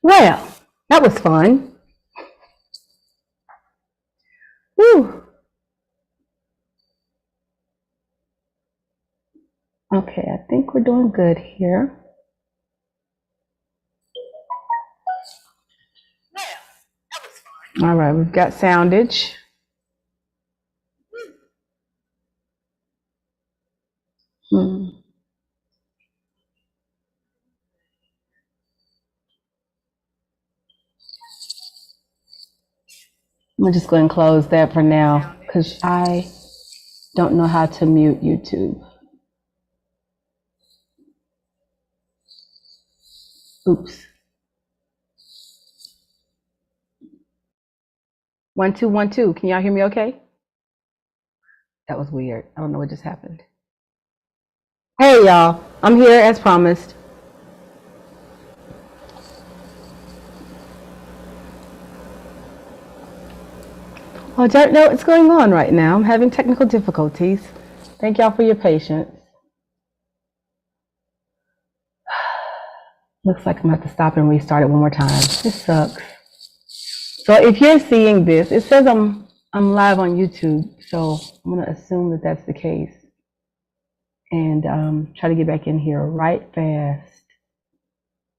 Well, that was fun. Whew. Okay, I think we're doing good here. All right, we've got soundage. Hmm. I'm just going to close that for now because I don't know how to mute YouTube. Oops. 1 2 1 2. Can y'all hear me okay? That was weird. I don't know what just happened. Hey y'all, I'm here as promised. I don't know what's going on right now. I'm having technical difficulties. Thank y'all for your patience. Looks like I'm going to have to stop and restart it one more time. This sucks. So if you're seeing this, it says I'm live on YouTube, so I'm going to assume that that's the case. And try to get back in here right fast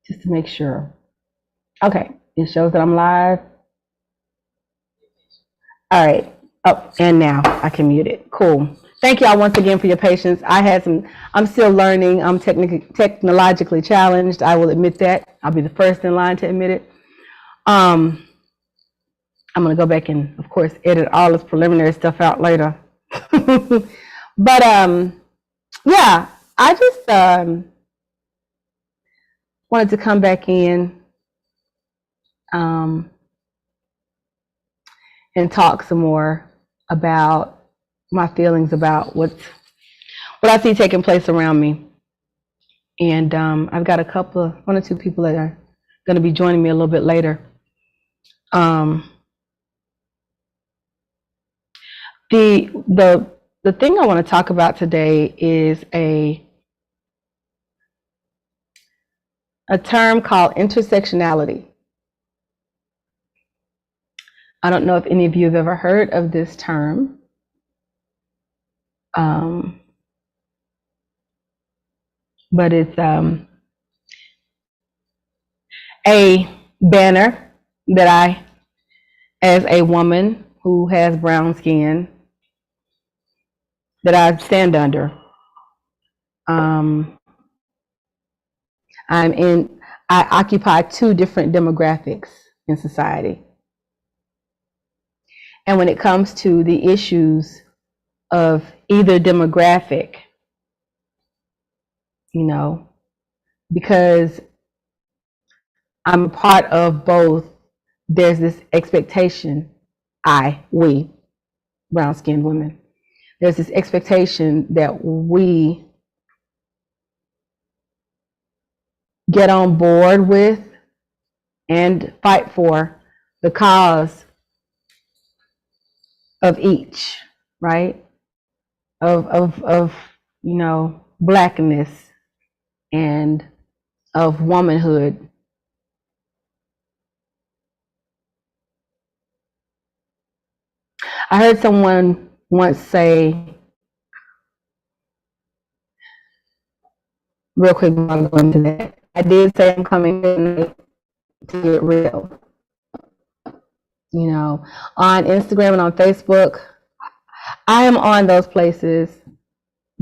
just to make sure. Okay, it shows that I'm live. All right. Oh, and now I can mute it. Cool. Thank y'all once again for your patience. I'm still learning. I'm technologically challenged. I will admit that. I'll be the first in line to admit it. I'm going to go back and, of course, edit all this preliminary stuff out later. But, yeah, I just wanted to come back in and talk some more about my feelings about what I see taking place around me. And I've got one or two people that are going to be joining me a little bit later. The thing I want to talk about today is a term called intersectionality. I don't know if any of you have ever heard of this term. But it's a banner that I, as a woman who has brown skin, that I stand under. I occupy two different demographics in society. And when it comes to the issues of either demographic, because I'm a part of both, there's this expectation, we, brown-skinned women, there's this expectation that we get on board with and fight for the cause of each, right? Of blackness and of womanhood. I heard someone once say, real quick before I go into that, I did say I'm coming in to get real. On Instagram and on Facebook, I am on those places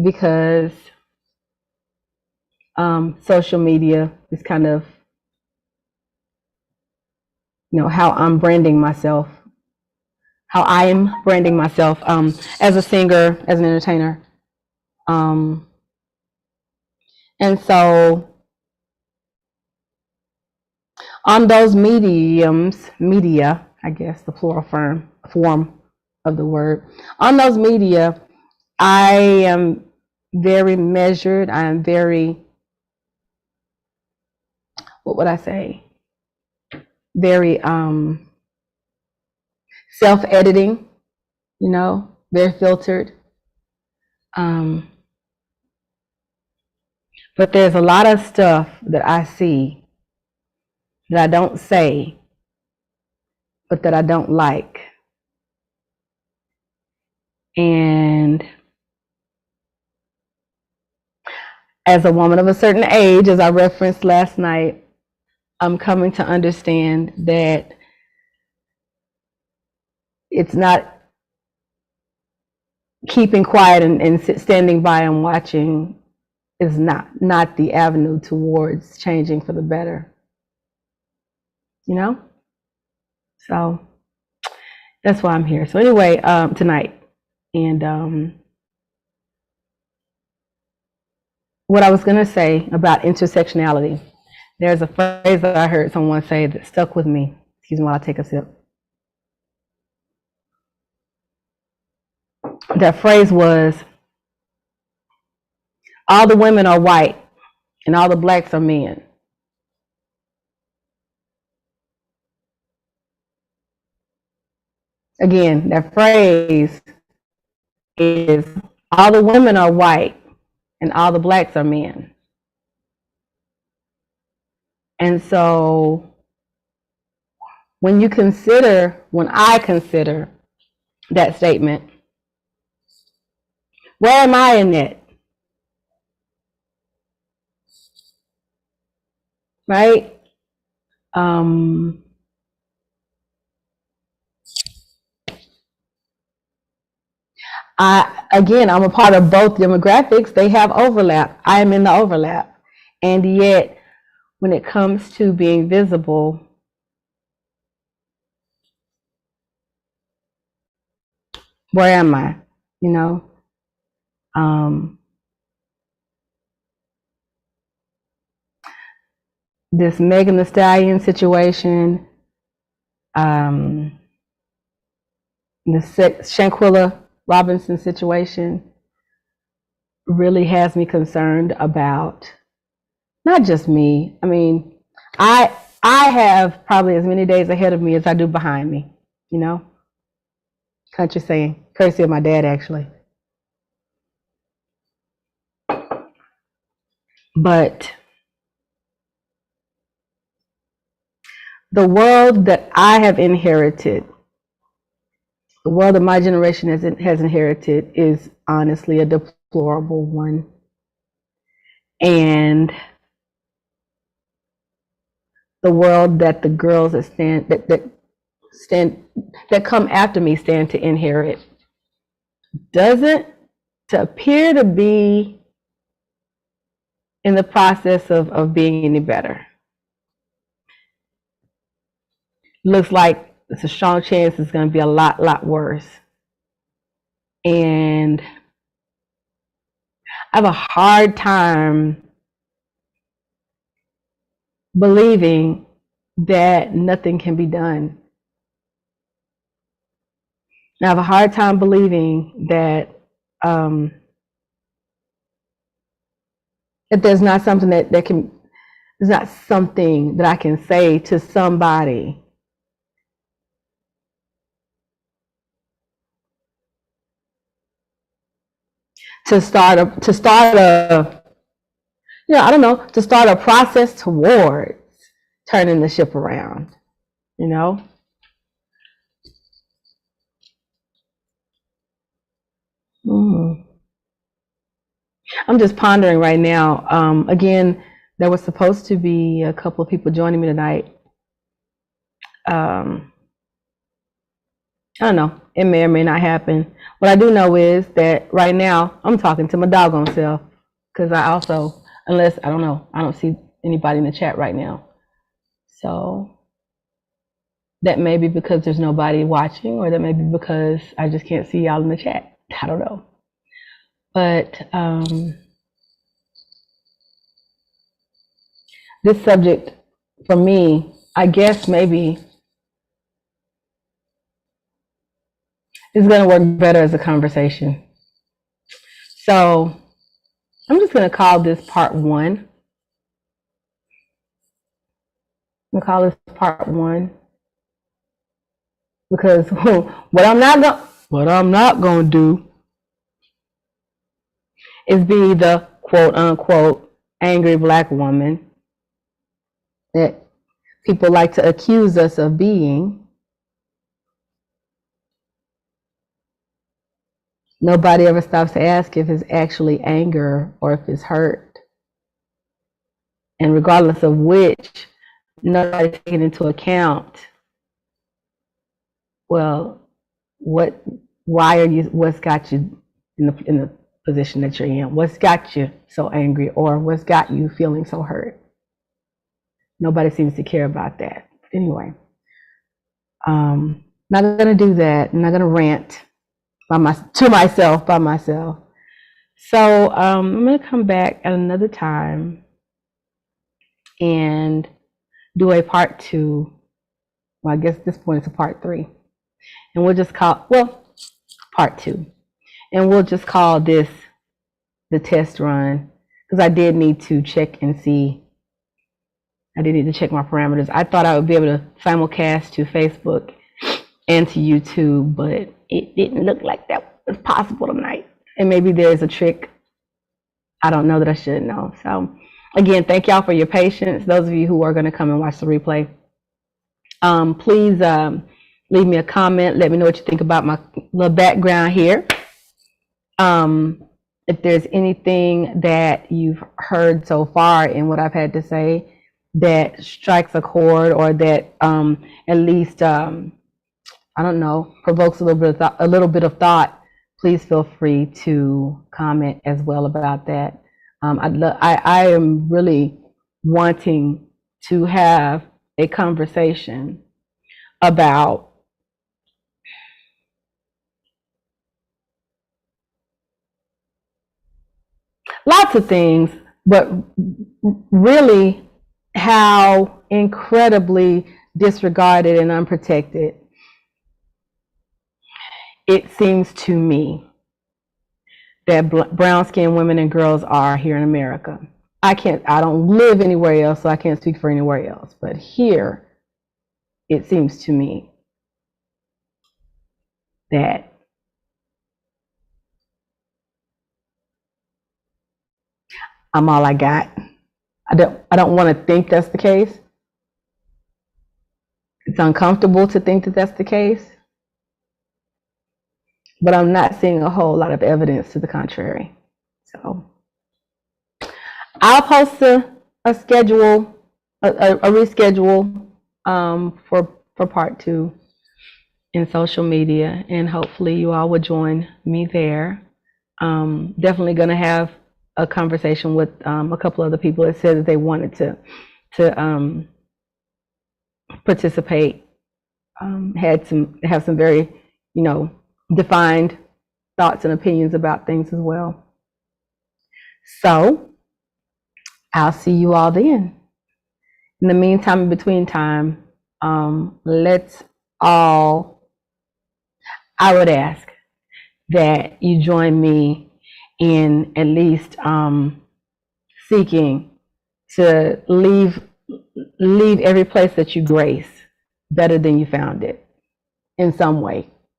because social media is kind of, how I'm branding myself, as a singer, as an entertainer. And so on those media, I guess the plural form of the word, on those media, I am very measured. I am very, what would I say? Very self-editing, very filtered. But there's a lot of stuff that I see that I don't say, but that I don't like. And as a woman of a certain age, as I referenced last night, I'm coming to understand that it's not keeping quiet and standing by and watching is not the avenue towards changing for the better. You know? So that's why I'm here. So anyway, tonight. And what I was going to say about intersectionality, there's a phrase that I heard someone say that stuck with me. Excuse me while I take a sip. That phrase was, all the women are white and all the blacks are men. Again, that phrase is, all the women are white and all the blacks are men. And so when I consider that statement, where am I in that? Right? I'm a part of both demographics. They have overlap. I am in the overlap. And yet, when it comes to being visible, where am I? You know? This Megan Thee Stallion situation, the Shanquilla Robinson situation really has me concerned about not just me. I mean, I have probably as many days ahead of me as I do behind me, you know? Country saying, courtesy of my dad, actually. But the world that I have inherited, the world that my generation has inherited, is honestly a deplorable one. And the world that the girls that come after me stand to inherit doesn't appear to be in the process of being any better. Looks like it's a strong chance it's going to be a lot worse. And I have a hard time believing that nothing can be done. I have a hard time believing that that there's not something there's not something that I can say to somebody to start a to start a process towards turning the ship around, you know? I'm just pondering right now. Again, there was supposed to be a couple of people joining me tonight. I don't know. It may or may not happen. What I do know is that right now I'm talking to my doggone self, because I also, I don't see anybody in the chat right now. So that may be because there's nobody watching, or that may be because I just can't see y'all in the chat. I don't know. But this subject, for me, I guess maybe is going to work better as a conversation. So I'm just going to call this part one. I'm going to call this part one because what I'm not going to do is be the quote unquote angry black woman that people like to accuse us of being, nobody ever stops to ask if it's actually anger or if it's hurt. And regardless of which, nobody's taking into account, well, what's got you in the position that you're in? What's got you so angry, or what's got you feeling so hurt? Nobody seems to care about that. Anyway, not gonna do that. I'm not gonna rant to myself by myself. So I'm gonna come back at another time and do a part 2. Well, I guess at this point it's a part 3, and we'll just call part 2, and we'll just call this the test run, because I did need to check and see. I did need to check my parameters. I thought I would be able to simulcast to Facebook and to YouTube, but it didn't look like that was possible tonight. And maybe there's a trick I don't know that I should know. So again, thank y'all for your patience. Those of you who are going to come and watch the replay, please leave me a comment. Let me know what you think about my little background here. If there's anything that you've heard so far in what I've had to say that strikes a chord, or that at least I don't know, provokes a little bit of thought, please feel free to comment as well about that. I am really wanting to have a conversation about lots of things, but really how incredibly disregarded and unprotected it seems to me that brown-skinned women and girls are here in America. I don't live anywhere else, so I can't speak for anywhere else. But here, it seems to me that I'm all I got. I don't want to think that's the case. It's uncomfortable to think that that's the case. But I'm not seeing a whole lot of evidence to the contrary. So I'll post a reschedule for part 2 in social media, and hopefully you all will join me there. Definitely going to have a conversation with a couple other people that said that they wanted to participate. Have some very, defined thoughts and opinions about things as well. So I'll see you all then. In the meantime, in between time, let's all, I would ask that you join me in at least seeking to leave every place that you grace better than you found it in some way.